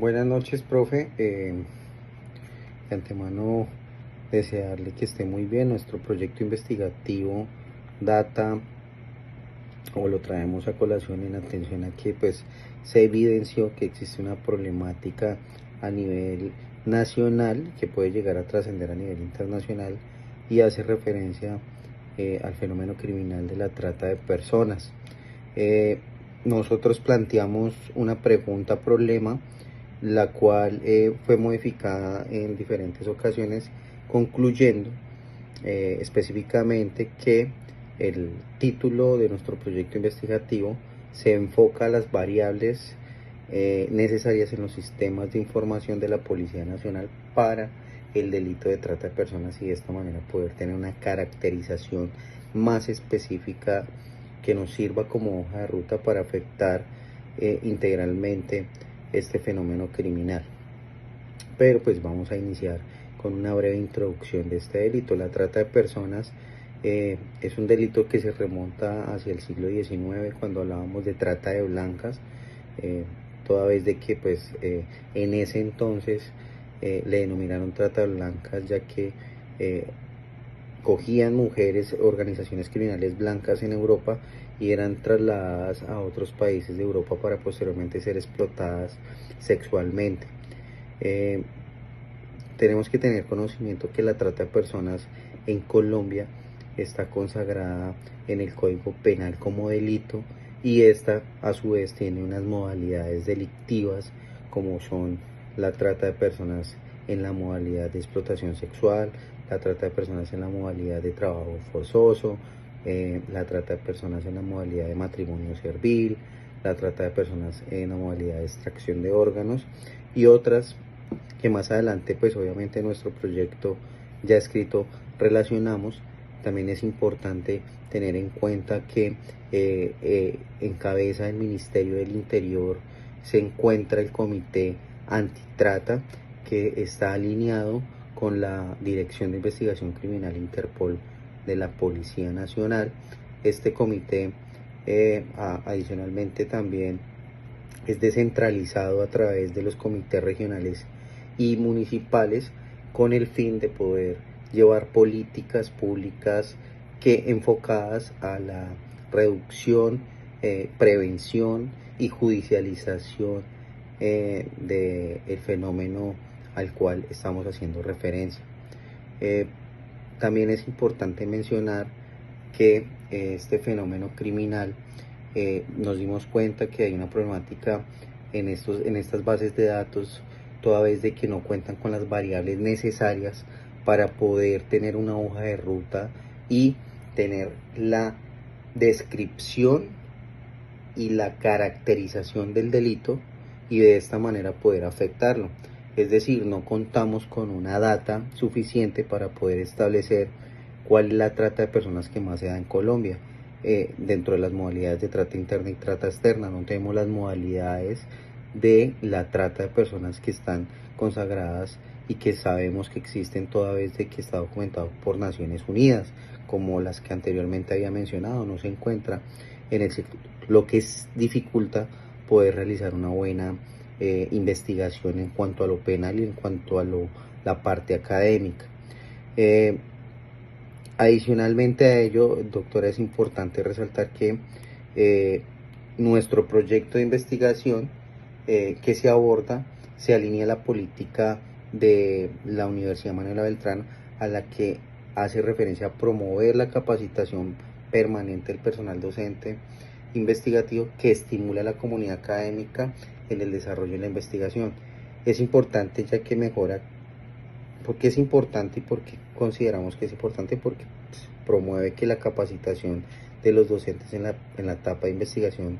Buenas noches, profe. De antemano, desearle que esté muy bien. Nuestro proyecto investigativo data o lo traemos a colación en atención a que pues se evidenció que existe una problemática a nivel nacional que puede llegar a trascender a nivel internacional y hace referencia al fenómeno criminal de la trata de personas. Eh, Nosotros planteamos una pregunta problema, la cual fue modificada en diferentes ocasiones, concluyendo específicamente que el título de nuestro proyecto investigativo se enfoca a las variables necesarias en los sistemas de información de la Policía Nacional para el delito de trata de personas y de esta manera poder tener una caracterización más específica que nos sirva como hoja de ruta para afectar integralmente este fenómeno criminal. Pero pues vamos a iniciar con una breve introducción de este delito. La trata de personas es un delito que se remonta hacia el siglo XIX, cuando hablábamos de trata de blancas, toda vez de que pues en ese entonces le denominaron trata de blancas, ya que cogían mujeres, organizaciones criminales blancas en Europa, y eran trasladadas a otros países de Europa para posteriormente ser explotadas sexualmente. Eh, Tenemos que tener conocimiento que la trata de personas en Colombia está consagrada en el Código Penal como delito, y esta a su vez tiene unas modalidades delictivas como son la trata de personas en la modalidad de explotación sexual, la trata de personas en la modalidad de trabajo forzoso, la trata de personas en la modalidad de matrimonio servil, la trata de personas en la modalidad de extracción de órganos y otras que más adelante pues obviamente nuestro proyecto ya escrito relacionamos. También es importante tener en cuenta que en cabeza del Ministerio del Interior se encuentra el Comité Antitrata, que está alineado con la Dirección de Investigación Criminal Interpol de la Policía Nacional. Este comité adicionalmente también es descentralizado a través de los comités regionales y municipales, con el fin de poder llevar políticas públicas que enfocadas a la reducción, prevención y judicialización del fenómeno al cual estamos haciendo referencia. Eh, También es importante mencionar que este fenómeno criminal, nos dimos cuenta que hay una problemática en estas bases de datos, toda vez de que no cuentan con las variables necesarias para poder tener una hoja de ruta y tener la descripción y la caracterización del delito, y de esta manera poder afectarlo. Es decir, no contamos con una data suficiente para poder establecer cuál es la trata de personas que más se da en Colombia. Dentro de las modalidades de trata interna y trata externa, no tenemos las modalidades de la trata de personas que están consagradas y que sabemos que existen, toda vez de que está documentado por Naciones Unidas, como las que anteriormente había mencionado. No se encuentra en el circuito, lo que dificulta poder realizar una buena investigación en cuanto a lo penal y en cuanto a la parte académica. Eh, Adicionalmente a ello, doctora, es importante resaltar que eh, nuestro proyecto de investigación que se aborda se alinea a la política de la Universidad Manuela Beltrán, a la que hace referencia a promover la capacitación permanente del personal docente investigativo, que estimula a la comunidad académica en el desarrollo de la investigación. Es importante ya que mejora. ¿Por qué es importante y por qué consideramos que es importante? Porque promueve que la capacitación de los docentes en la etapa de investigación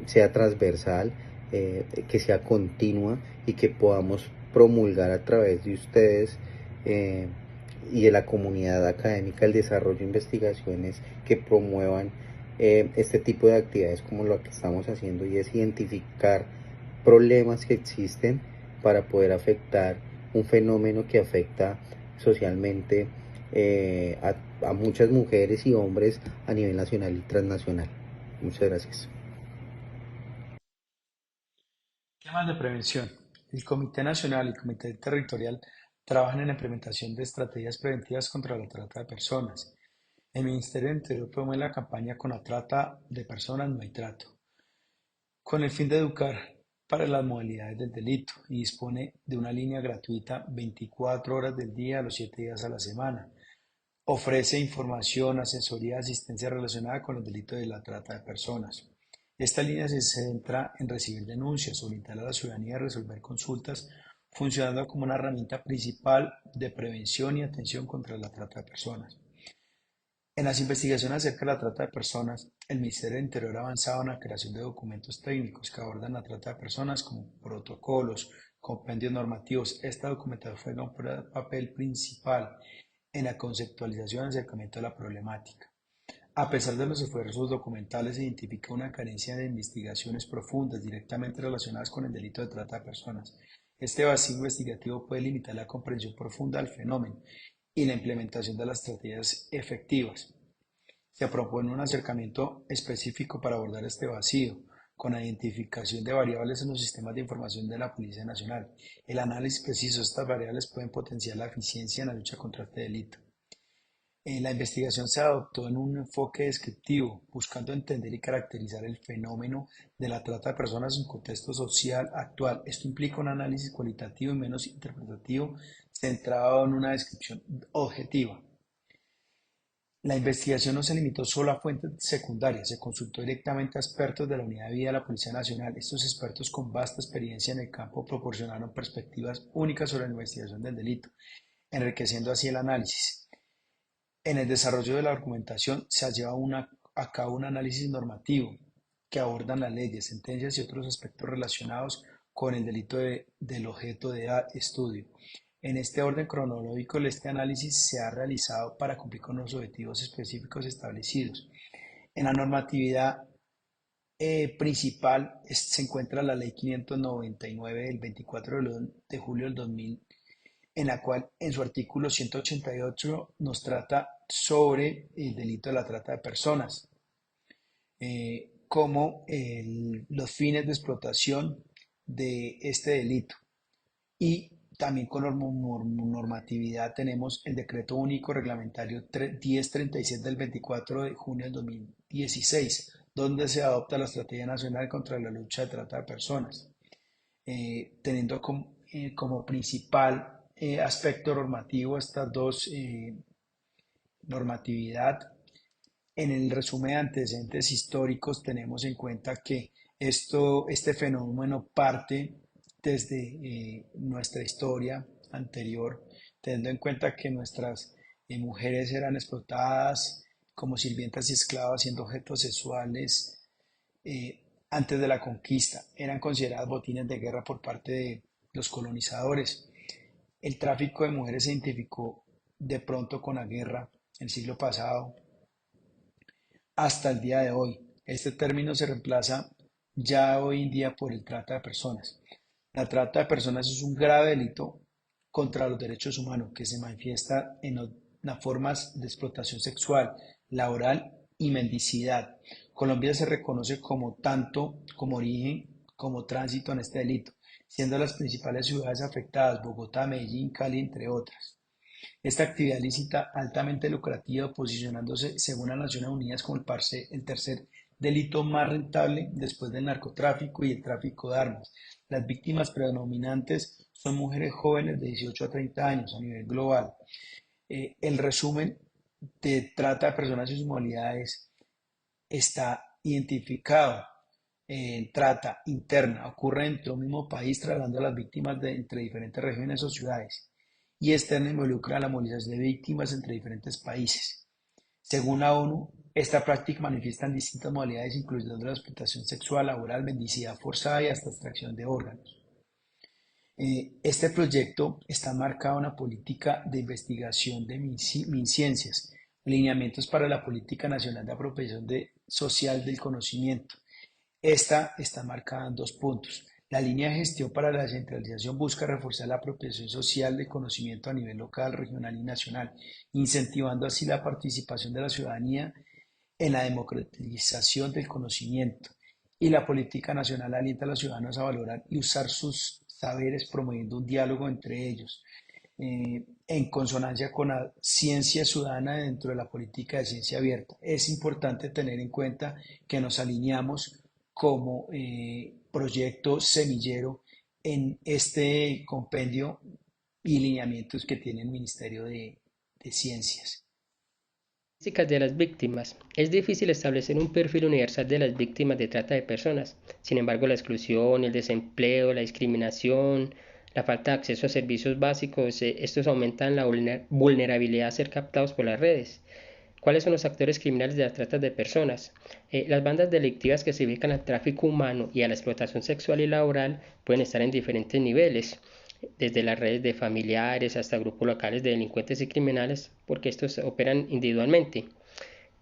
sea transversal, que sea continua, y que podamos promulgar a través de ustedes y de la comunidad académica el desarrollo de investigaciones que promuevan este tipo de actividades como lo que estamos haciendo, y es identificar problemas que existen para poder afectar un fenómeno que afecta socialmente a muchas mujeres y hombres a nivel nacional y transnacional. Muchas gracias. Temas de prevención. El Comité Nacional y el Comité Territorial trabajan en la implementación de estrategias preventivas contra la trata de personas. El Ministerio del Interior promueve la campaña "Con la trata de personas no hay trato", con el fin de educar para las modalidades del delito, y dispone de una línea gratuita 24 horas del día, los 7 días a la semana. Ofrece información, asesoría y asistencia relacionada con el delito de la trata de personas. Esta línea se centra en recibir denuncias, orientar a la ciudadanía a resolver consultas, funcionando como una herramienta principal de prevención y atención contra la trata de personas. En las investigaciones acerca de la trata de personas, el Ministerio del Interior ha avanzado en la creación de documentos técnicos que abordan la trata de personas, como protocolos, compendios normativos. Esta documentación juega un papel principal en la conceptualización y acercamiento de la problemática. A pesar de los esfuerzos documentales, se identifica una carencia de investigaciones profundas directamente relacionadas con el delito de trata de personas. Este vacío investigativo puede limitar la comprensión profunda del fenómeno y la implementación de las estrategias efectivas. Se propone un acercamiento específico para abordar este vacío, con la identificación de variables en los sistemas de información de la Policía Nacional. El análisis preciso de estas variables puede potenciar la eficiencia en la lucha contra este delito. La investigación se adoptó en un enfoque descriptivo, buscando entender y caracterizar el fenómeno de la trata de personas en un contexto social actual. Esto implica un análisis cualitativo y menos interpretativo, centrado en una descripción objetiva. La investigación no se limitó solo a fuentes secundarias, se consultó directamente a expertos de la Unidad de Vida de la Policía Nacional. Estos expertos, con vasta experiencia en el campo, proporcionaron perspectivas únicas sobre la investigación del delito, enriqueciendo así el análisis. En el desarrollo de la argumentación se ha llevado a cabo un análisis normativo que aborda las leyes, sentencias y otros aspectos relacionados con el delito del objeto de estudio. En este orden cronológico, este análisis se ha realizado para cumplir con los objetivos específicos establecidos. En la normatividad principal se encuentra la Ley 599 del 24 de julio del 2000, en la cual en su artículo 188 nos trata sobre el delito de la trata de personas, como los fines de explotación de este delito. Y también con normatividad tenemos el Decreto Único Reglamentario 1037 del 24 de junio del 2016, donde se adopta la Estrategia Nacional contra la Lucha de Trata de Personas, teniendo como principal aspecto normativo estas dos normatividad. En el resumen de antecedentes históricos tenemos en cuenta que este fenómeno parte desde nuestra historia anterior, teniendo en cuenta que nuestras mujeres eran explotadas como sirvientas y esclavas, siendo objetos sexuales antes de la conquista, eran consideradas botines de guerra por parte de los colonizadores. El tráfico de mujeres se identificó de pronto con la guerra el siglo pasado hasta el día de hoy. Este término se reemplaza ya hoy en día por el trata de personas. La trata de personas es un grave delito contra los derechos humanos que se manifiesta en las formas de explotación sexual, laboral y mendicidad. Colombia se reconoce como tanto como origen como tránsito en este delito, siendo las principales ciudades afectadas Bogotá, Medellín, Cali, entre otras. Esta actividad ilícita altamente lucrativa, posicionándose según las Naciones Unidas como el tercer delito más rentable después del narcotráfico y el tráfico de armas. Las víctimas predominantes son mujeres jóvenes de 18 a 30 años a nivel global. El resumen de trata de personas y sus modalidades está identificado en trata interna, ocurre dentro del mismo país, trasladando a las víctimas entre diferentes regiones o ciudades, y externa involucra la movilización de víctimas entre diferentes países. Según la ONU, esta práctica manifiesta en distintas modalidades, incluyendo la explotación sexual, laboral, mendicidad forzada y hasta extracción de órganos. Este proyecto está marcado en la política de investigación de MinCiencias, lineamientos para la política nacional de apropiación social del conocimiento. Esta está marcada en dos puntos. La línea de gestión para la descentralización busca reforzar la apropiación social del conocimiento a nivel local, regional y nacional, incentivando así la participación de la ciudadanía en la democratización del conocimiento. Y la política nacional alienta a los ciudadanos a valorar y usar sus saberes, promoviendo un diálogo entre ellos, en consonancia con la ciencia ciudadana dentro de la política de ciencia abierta. Es importante tener en cuenta que nos alineamos como proyecto semillero en este compendio y lineamientos que tiene el Ministerio de Ciencias. Características de las víctimas. Es difícil establecer un perfil universal de las víctimas de trata de personas. Sin embargo, la exclusión, el desempleo, la discriminación, la falta de acceso a servicios básicos, estos aumentan la vulnerabilidad a ser captados por las redes. ¿Cuáles son los actores criminales de la trata de personas? Las bandas delictivas que se dedican al tráfico humano y a la explotación sexual y laboral pueden estar en diferentes niveles, desde las redes de familiares hasta grupos locales de delincuentes y criminales, porque estos operan individualmente.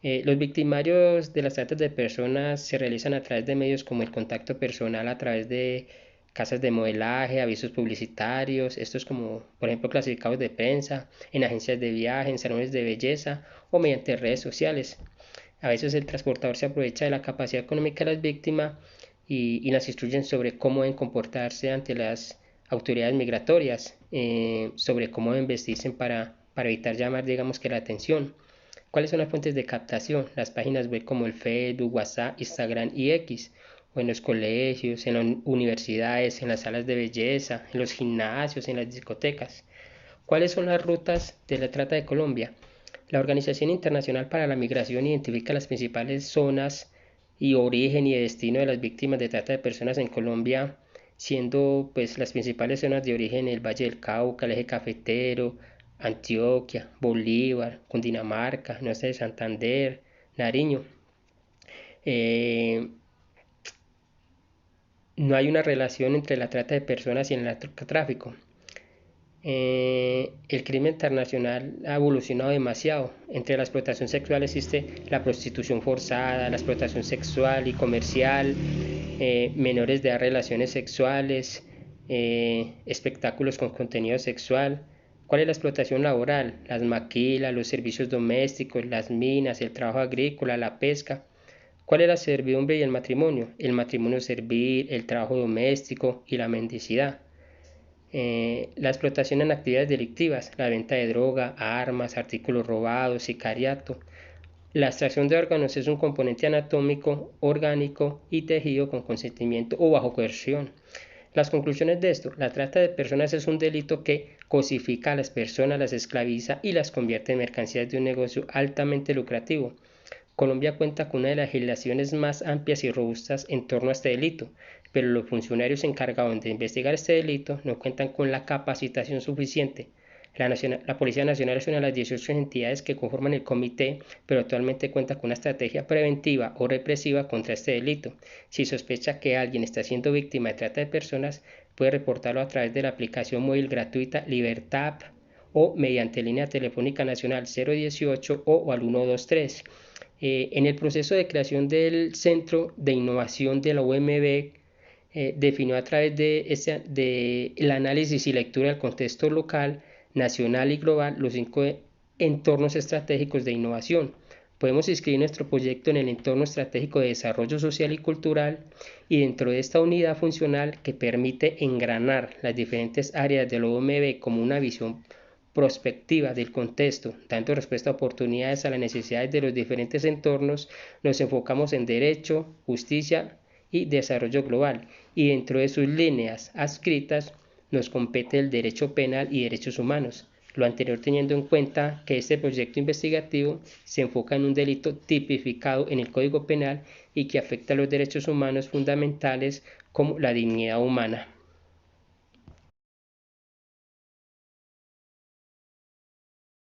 Los victimarios de las tratas de personas se realizan a través de medios como el contacto personal a través de casas de modelaje, avisos publicitarios, estos como por ejemplo clasificados de prensa, en agencias de viaje, en salones de belleza o mediante redes sociales. A veces el transportador se aprovecha de la capacidad económica de las víctimas y las instruyen sobre cómo deben comportarse ante las autoridades migratorias, sobre cómo deben vestirse para evitar llamar, digamos que la atención. ¿Cuáles son las fuentes de captación? Las páginas web como el Facebook, WhatsApp, Instagram y X, o en los colegios, en las universidades, en las salas de belleza, en los gimnasios, en las discotecas. ¿Cuáles son las rutas de la trata de Colombia? La Organización Internacional para la Migración identifica las principales zonas y origen y destino de las víctimas de trata de personas en Colombia, siendo pues las principales zonas de origen el Valle del Cauca, el Eje Cafetero, Antioquia, Bolívar, Cundinamarca, Norte de Santander, Nariño. Eh, no hay una relación entre la trata de personas y el narcotráfico. El crimen internacional ha evolucionado demasiado. Entre la explotación sexual existe la prostitución forzada, la explotación sexual y comercial, menores de relaciones sexuales, espectáculos con contenido sexual. ¿Cuál es la explotación laboral? Las maquilas, los servicios domésticos, las minas, el trabajo agrícola, la pesca. ¿Cuál es la servidumbre y el matrimonio? El matrimonio servil, el trabajo doméstico y la mendicidad. La explotación en actividades delictivas, la venta de droga, armas, artículos robados, sicariato. La extracción de órganos es un componente anatómico, orgánico y tejido con consentimiento o bajo coerción. Las conclusiones de esto: la trata de personas es un delito que cosifica a las personas, las esclaviza y las convierte en mercancías de un negocio altamente lucrativo. Colombia cuenta con una de las legislaciones más amplias y robustas en torno a este delito, pero los funcionarios encargados de investigar este delito no cuentan con la capacitación suficiente. La Policía Nacional es una de las 18 entidades que conforman el comité, pero actualmente cuenta con una estrategia preventiva o represiva contra este delito. Si sospecha que alguien está siendo víctima de trata de personas, puede reportarlo a través de la aplicación móvil gratuita Libertad o mediante línea telefónica nacional 018 o al 123. En el proceso de creación del Centro de Innovación de la UMB, definió a través de el análisis y lectura del contexto local, nacional y global los 5 entornos estratégicos de innovación. Podemos inscribir nuestro proyecto en el entorno estratégico de desarrollo social y cultural, y dentro de esta unidad funcional que permite engranar las diferentes áreas de la UMB como una visión prospectiva del contexto, dando respuesta a oportunidades a las necesidades de los diferentes entornos, nos enfocamos en derecho, justicia y desarrollo global, y dentro de sus líneas adscritas nos compete el derecho penal y derechos humanos. Lo anterior teniendo en cuenta que este proyecto investigativo se enfoca en un delito tipificado en el Código Penal y que afecta a los derechos humanos fundamentales como la dignidad humana.